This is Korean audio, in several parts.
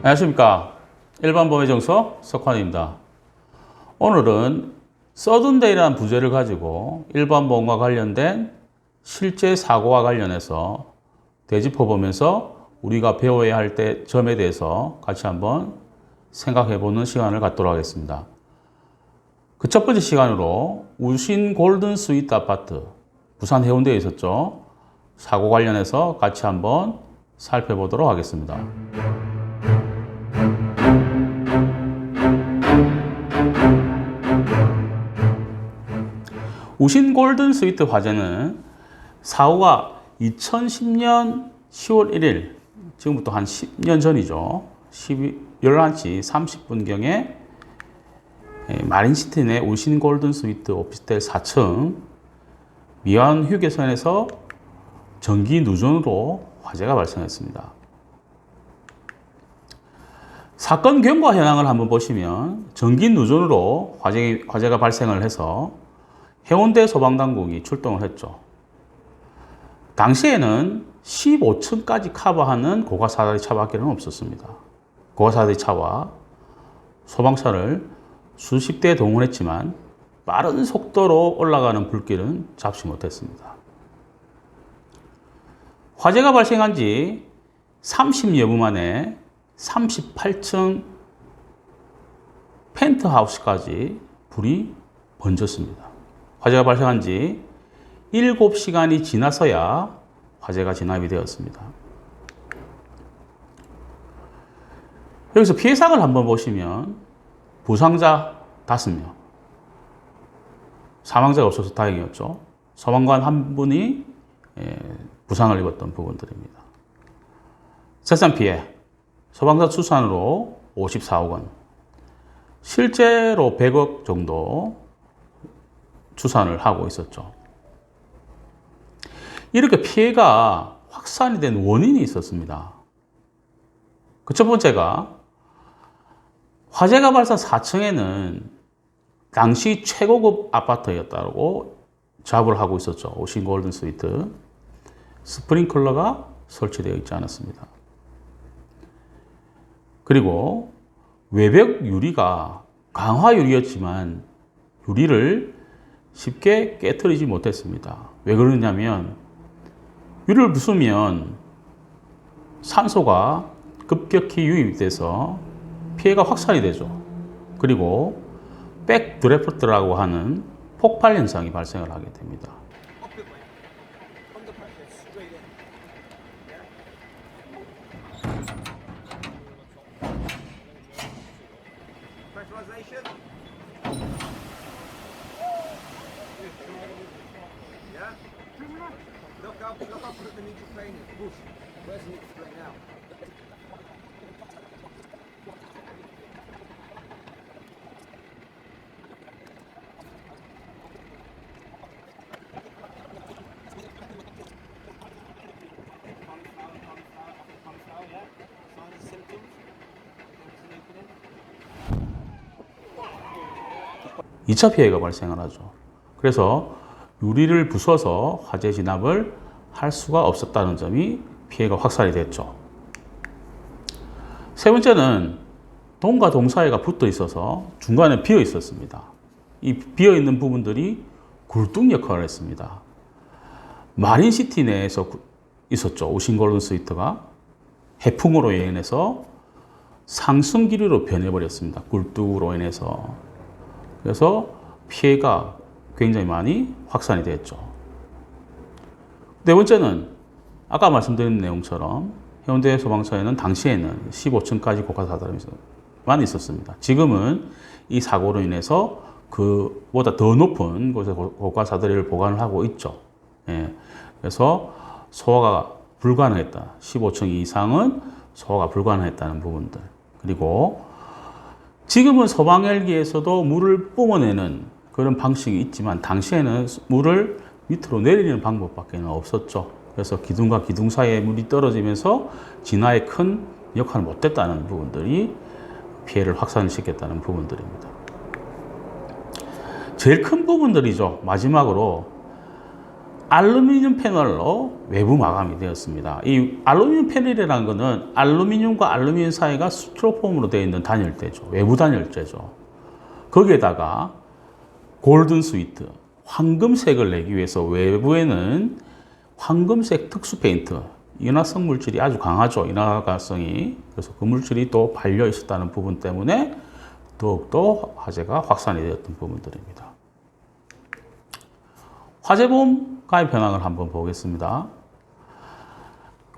안녕하십니까. 일반범위정서 석환입니다. 오늘은 서든데이라는 부제를 가지고 일반보험과 관련된 실제 사고와 관련해서 되짚어보면서 우리가 배워야 할 점에 대해서 같이 한번 생각해보는 시간을 갖도록 하겠습니다. 그 첫 번째 시간으로 우신 골든 스위트 아파트, 부산 해운대에 있었죠. 사고 관련해서 같이 한번 살펴보도록 하겠습니다. 우신 골든 스위트 화재는 사고가 2010년 10월 1일, 지금부터 한 10년 전이죠. 11시 30분경에 마린시티 내 우신 골든 스위트 오피스텔 4층 미완 휴게소에서 전기 누전으로 화재가 발생했습니다. 사건 경과 현황을 한번 보시면 전기 누전으로 화재가 발생을 해서 해운대 소방당국이 출동을 했죠. 당시에는 15층까지 커버하는 고가사다리 차밖에는 없었습니다. 고가사다리 차와 소방차를 수십 대 동원했지만 빠른 속도로 올라가는 불길은 잡지 못했습니다. 화재가 발생한 지 30여분 만에 38층 펜트하우스까지 불이 번졌습니다. 화재가 발생한 지 7시간이 지나서야 화재가 진압이 되었습니다. 여기서 피해상을 한번 보시면 부상자 5명, 사망자가 없어서 다행이었죠. 소방관 한 분이 부상을 입었던 부분들입니다. 재산 피해, 소방사 추산으로 54억 원, 실제로 100억 정도 추산을 하고 있었죠. 이렇게 피해가 확산이 된 원인이 있었습니다. 그 첫 번째가 화재가 발생 4층에는 당시 최고급 아파트였다고 자부를 하고 있었죠. 오신 골든 스위트. 스프링클러가 설치되어 있지 않았습니다. 그리고 외벽 유리가 강화 유리였지만 유리를 쉽게 깨트리지 못했습니다. 왜 그러냐면 유리를 부수면 산소가 급격히 유입돼서 피해가 확산이 되죠. 그리고 백드래프트라고 하는 폭발 현상이 발생을 하게 됩니다. 이 차 피해가 발생을 하죠. 그래서 유리를 부숴서 화재 진압을 할 수가 없었다는 점이 피해가 확산이 됐죠. 세 번째는 동과 동 사이가 붙어 있어서 중간에 비어 있었습니다. 이 비어 있는 부분들이 굴뚝 역할을 했습니다. 마린시티 내에서 있었죠. 오신 골든 스위트가 해풍으로 인해서 상승 기류로 변해버렸습니다. 굴뚝으로 인해서. 그래서 피해가 굉장히 많이 확산이 됐죠. 네 번째는 아까 말씀드린 내용처럼 해운대 소방서에는 당시에는 15층까지 고가사다리만 있었습니다. 지금은 이 사고로 인해서 그보다 더 높은 곳에 고가사다리를 보관을 하고 있죠. 그래서 소화가 불가능했다. 15층 이상은 소화가 불가능했다는 부분들. 그리고 지금은 소방 헬기에서도 물을 뿜어내는 그런 방식이 있지만 당시에는 물을 밑으로 내리는 방법밖에 없었죠. 그래서 기둥과 기둥 사이에 물이 떨어지면서 진화에 큰 역할을 못했다는 부분들이 피해를 확산시켰다는 부분들입니다. 제일 큰 부분들이죠. 마지막으로 알루미늄 패널로 외부 마감이 되었습니다. 이 알루미늄 패널이라는 것은 알루미늄과 알루미늄 사이가 스티로폼으로 되어 있는 단열재죠. 외부 단열재죠. 거기에다가 골든 스위트, 황금색을 내기 위해서 외부에는 황금색 특수 페인트, 인화성 물질이 아주 강하죠. 인화가성이. 그래서 그 물질이 또 발려 있었다는 부분 때문에 더욱더 화재가 확산이 되었던 부분들입니다. 화재보험 가입 현황을 한번 보겠습니다.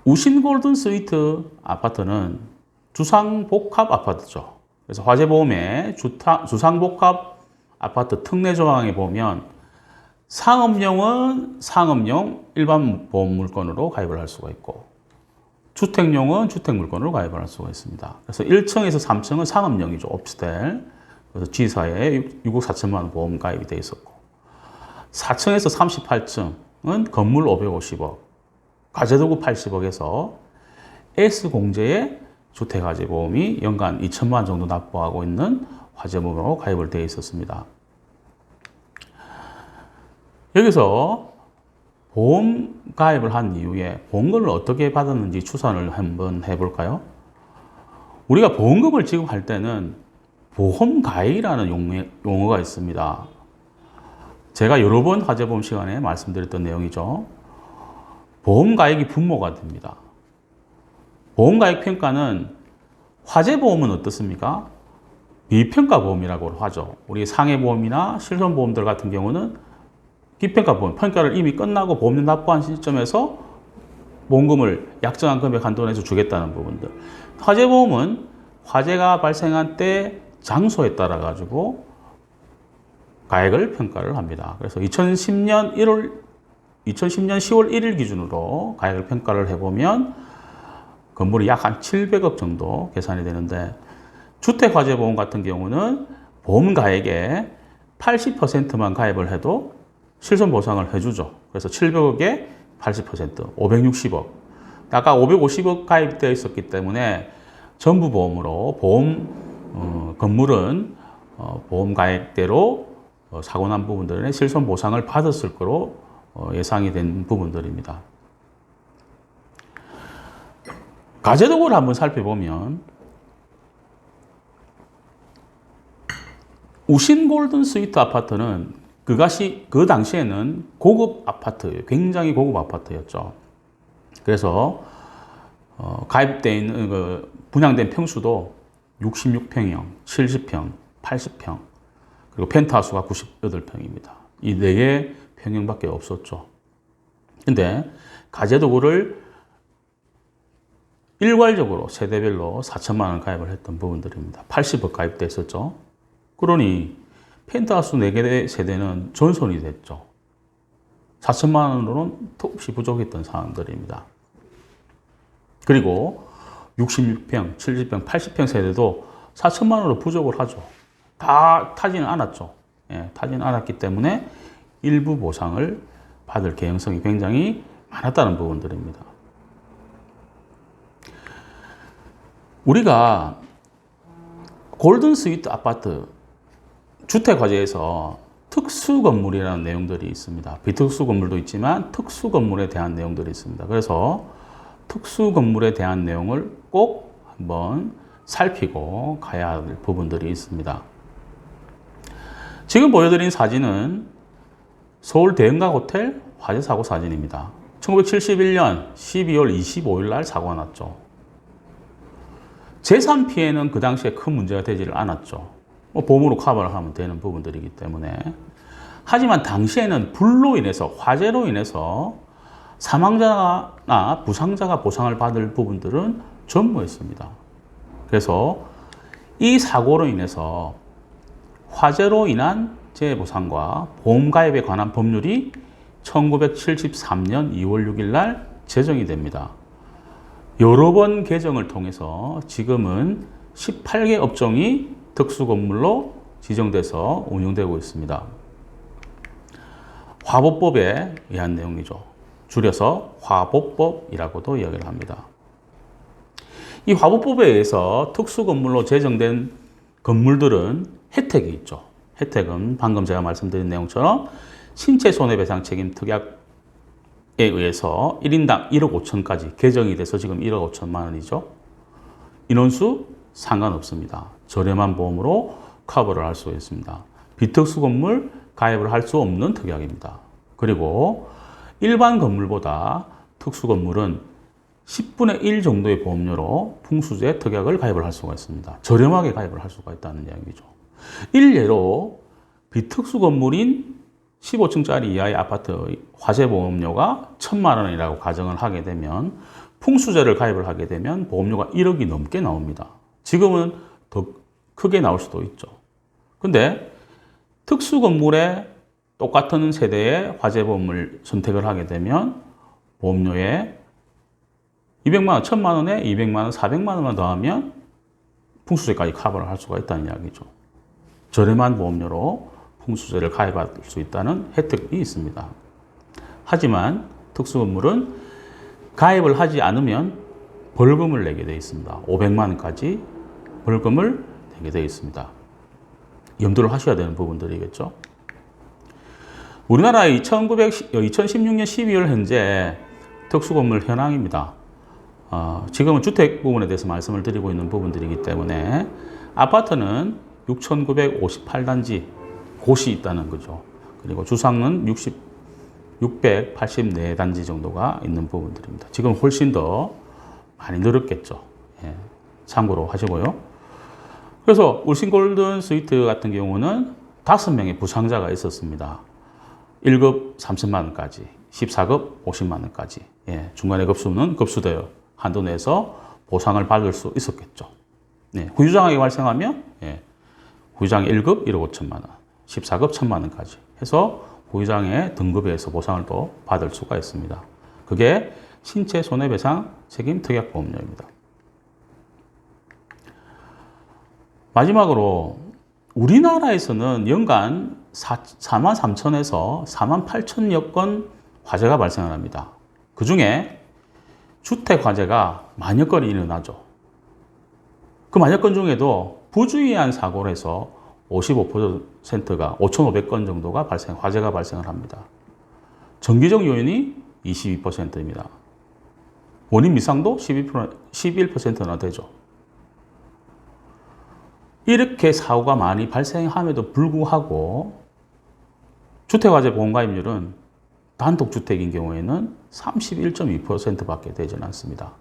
우신 골든 스위트 아파트는 주상복합 아파트죠. 그래서 화재보험의 주상복합 아파트 특례 조항에 보면 상업용은 상업용 일반 보험 물건으로 가입을 할 수가 있고 주택용은 주택 물건으로 가입을 할 수가 있습니다. 그래서 1층에서 3층은 상업용이죠. 오피스텔. 그래서 G사에 6억 4천만 원 보험 가입이 되어 있었고 4층에서 38층은 건물 550억, 가재도구 80억에서 S공제의 주택화재보험이 연간 2천만 원 정도 납부하고 있는 화재보험으로 가입을 되어 있었습니다. 여기서 보험 가입을 한 이후에 보험금을 어떻게 받았는지 추산을 한번 해볼까요? 우리가 보험금을 지급할 때는 보험가액이라는 용어가 있습니다. 제가 여러 번 화재보험 시간에 말씀드렸던 내용이죠. 보험가액이 분모가 됩니다. 보험가액 평가는 화재보험은 어떻습니까? 비평가보험이라고 하죠. 우리 상해보험이나 실손보험들 같은 경우는 비평가보험, 평가를 이미 끝나고 보험료 납부한 시점에서 보험금을 약정한 금액 한도 내에서 주겠다는 부분들. 화재보험은 화재가 발생한 때 장소에 따라 가지고 가액을 평가를 합니다. 그래서 2010년 10월 1일 기준으로 가액을 평가를 해보면 건물이 약 한 700억 정도 계산이 되는데 주택화재보험 같은 경우는 보험 가액의 80%만 가입을 해도 실손 보상을 해주죠. 그래서 700억에 80%, 560억. 아까 550억 가입되어 있었기 때문에 전부 보험으로 건물은 보험 가액대로 사고 난 부분들의 실손 보상을 받았을 거로 예상이 된 부분들입니다. 가재도구를 한번 살펴보면 우신 골든 스위트 아파트는 그 당시에는 고급 아파트, 굉장히 고급 아파트였죠. 그래서 가입되어 있는 분양된 평수도 66평형, 70평, 80평, 그리고 펜트하우스가 98평입니다. 이 4개 평형밖에 없었죠. 근데 가재도구를 일괄적으로 세대별로 4천만 원 가입을 했던 부분들입니다. 80억 가입돼 있었죠. 그러니 펜트하우스 4개 세대는 전손이 됐죠. 4천만 원으로는 턱없이 부족했던 상황들입니다. 그리고 66평, 70평, 80평 세대도 4천만 원으로 부족을 하죠. 다 타지는 않았죠. 예, 타지는 않았기 때문에 일부 보상을 받을 개연성이 굉장히 많았다는 부분들입니다. 우리가 골든 스위트 아파트 주택화재에서 특수 건물이라는 내용들이 있습니다. 비특수 건물도 있지만 특수 건물에 대한 내용들이 있습니다. 그래서 특수 건물에 대한 내용을 꼭 한번 살피고 가야 할 부분들이 있습니다. 지금 보여드린 사진은 서울 대흥각 호텔 화재 사고 사진입니다. 1971년 12월 25일 날 사고가 났죠. 재산 피해는 그 당시에 큰 문제가 되지를 않았죠. 보험으로 커버를 하면 되는 부분들이기 때문에. 하지만 당시에는 불로 인해서, 화재로 인해서 사망자나 부상자가 보상을 받을 부분들은 전무했습니다. 그래서 이 사고로 인해서 화재로 인한 재해보상과 보험가입에 관한 법률이 1973년 2월 6일 날 제정이 됩니다. 여러 번 개정을 통해서 지금은 18개 업종이 특수건물로 지정돼서 운영되고 있습니다. 화보법에 의한 내용이죠. 줄여서 화보법이라고도 이야기를 합니다. 이 화보법에 의해서 특수건물로 제정된 건물들은 혜택이 있죠. 혜택은 방금 제가 말씀드린 내용처럼 신체 손해배상 책임 특약에 의해서 1인당 1억 5천까지 개정이 돼서 지금 1억 5천만 원이죠. 인원수 상관없습니다. 저렴한 보험으로 커버를 할 수 있습니다. 비특수 건물 가입을 할 수 없는 특약입니다. 그리고 일반 건물보다 특수 건물은 10분의 1 정도의 보험료로 풍수재 특약을 가입을 할 수가 있습니다. 저렴하게 가입을 할 수가 있다는 이야기죠. 일례로 비특수 건물인 15층짜리 이하의 아파트 화재 보험료가 1,000만 원이라고 가정을 하게 되면 풍수재를 가입을 하게 되면 보험료가 1억이 넘게 나옵니다. 지금은 더 크게 나올 수도 있죠. 근데 특수 건물에 똑같은 세대의 화재 보험을 선택을 하게 되면 보험료에 200만 원, 1,000만 원에 200만 원, 400만 원만 더하면 풍수재까지 커버를 할 수가 있다는 이야기죠. 저렴한 보험료로 풍수재를 가입할 수 있다는 혜택이 있습니다. 하지만 특수건물은 가입을 하지 않으면 벌금을 내게 되어 있습니다. 500만 원까지 벌금을 내게 되어 있습니다. 염두를 하셔야 되는 부분들이겠죠. 우리나라의 2016년 12월 현재 특수건물 현황입니다. 지금은 주택 부분에 대해서 말씀을 드리고 있는 부분들이기 때문에 아파트는 6,958단지 곳이 있다는 거죠. 그리고 주상은 684단지 정도가 있는 부분들입니다. 지금 훨씬 더 많이 늘었겠죠. 예, 참고로 하시고요. 그래서 울신 골든 스위트 같은 경우는 5명의 부상자가 있었습니다. 1급 3천만 원까지, 14급 50만 원까지. 예, 중간에 급수는 급수되어 한도 내에서 보상을 받을 수 있었겠죠. 예, 후유장애 발생하면 후유장애 1급 1억 5천만 원, 14급 1천만 원까지 해서 후유장애 등급에서 보상을 또 받을 수가 있습니다. 그게 신체 손해배상 책임 특약보험료입니다. 마지막으로 우리나라에서는 연간 4만 3천에서 4만 8천여 건 화재가 발생을 합니다. 그 중에 주택 화재가 만여 건이 일어나죠. 그 만여 건 중에도 부주의한 사고로 해서 55%가 5,500건 정도가 화재가 발생을 합니다. 정기적 요인이 22%입니다. 원인 미상도 11%나 되죠. 이렇게 사고가 많이 발생함에도 불구하고 주택화재 보험가입률은 단독주택인 경우에는 31.2%밖에 되지는 않습니다.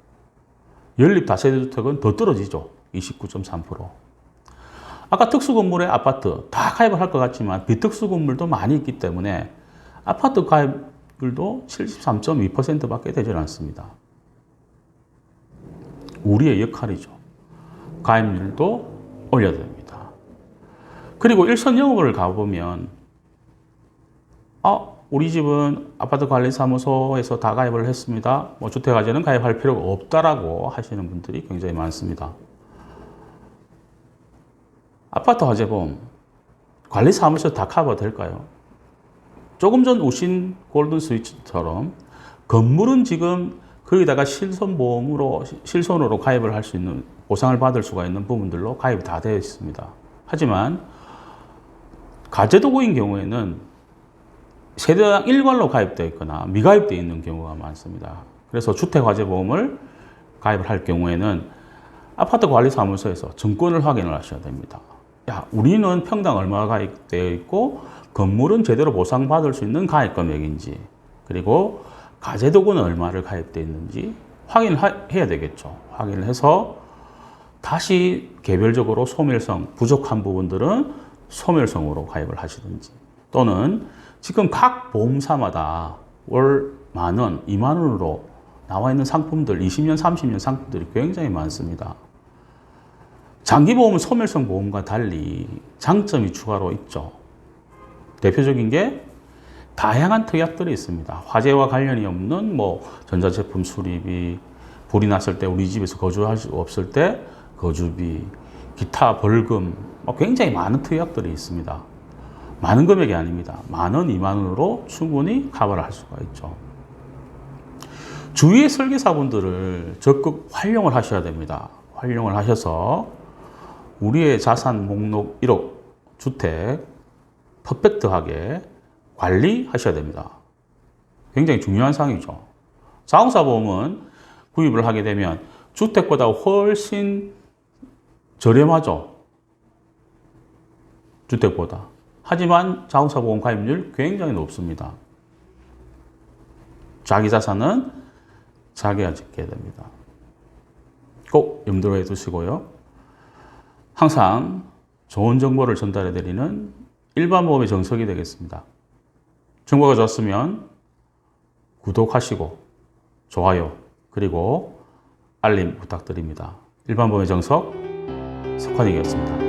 연립 다세대주택은 더 떨어지죠. 29.3%. 아까 특수건물의 아파트 다 가입을 할 것 같지만 비특수건물도 많이 있기 때문에 아파트 가입률도 73.2%밖에 되지 않습니다. 우리의 역할이죠. 가입률도 올려야 됩니다. 그리고 일선 영업을 가보면 우리 집은 아파트관리사무소에서 다 가입을 했습니다. 주택화재는 가입할 필요가 없다라고 하시는 분들이 굉장히 많습니다. 아파트 화재보험 관리사무소 다 커버 될까요? 조금 전 우신 골든 스위치처럼 건물은 지금 거기다가 실손으로 가입을 할 수 있는 보상을 받을 수가 있는 부분들로 가입이 다 되어 있습니다. 하지만 가재도구인 경우에는 세대당 일괄로 가입되어 있거나 미가입되어 있는 경우가 많습니다. 그래서 주택화재보험을 가입을 할 경우에는 아파트관리사무소에서 정권을 확인을 하셔야 됩니다. 우리는 평당 얼마가 가입되어 있고 건물은 제대로 보상받을 수 있는 가입 금액인지 그리고 가재도구는 얼마를 가입되어 있는지 확인을 해야 되겠죠. 확인을 해서 다시 개별적으로 소멸성, 부족한 부분들은 소멸성으로 가입을 하시든지 또는 지금 각 보험사마다 월 10,000원, 20,000원으로 나와 있는 상품들, 20년, 30년 상품들이 굉장히 많습니다. 장기보험은 소멸성 보험과 달리 장점이 추가로 있죠. 대표적인 게 다양한 특약들이 있습니다. 화재와 관련이 없는 전자제품 수리비, 불이 났을 때 우리 집에서 거주할 수 없을 때 거주비, 기타 벌금, 굉장히 많은 특약들이 있습니다. 많은 금액이 아닙니다. 10,000원, 20,000원으로 충분히 커버를 할 수가 있죠. 주위의 설계사분들을 적극 활용을 하셔야 됩니다. 활용을 하셔서 우리의 자산 목록 1억 주택 퍼펙트하게 관리하셔야 됩니다. 굉장히 중요한 사항이죠. 자동차보험은 구입을 하게 되면 주택보다 훨씬 저렴하죠. 주택보다. 하지만 자동차보험 가입률 굉장히 높습니다. 자기 자산은 자기가 짓게 됩니다. 꼭 염두에 두시고요. 항상 좋은 정보를 전달해 드리는 일반보험의 정석이 되겠습니다. 정보가 좋았으면 구독하시고 좋아요 그리고 알림 부탁드립니다. 일반보험의 정석 석환익이었습니다.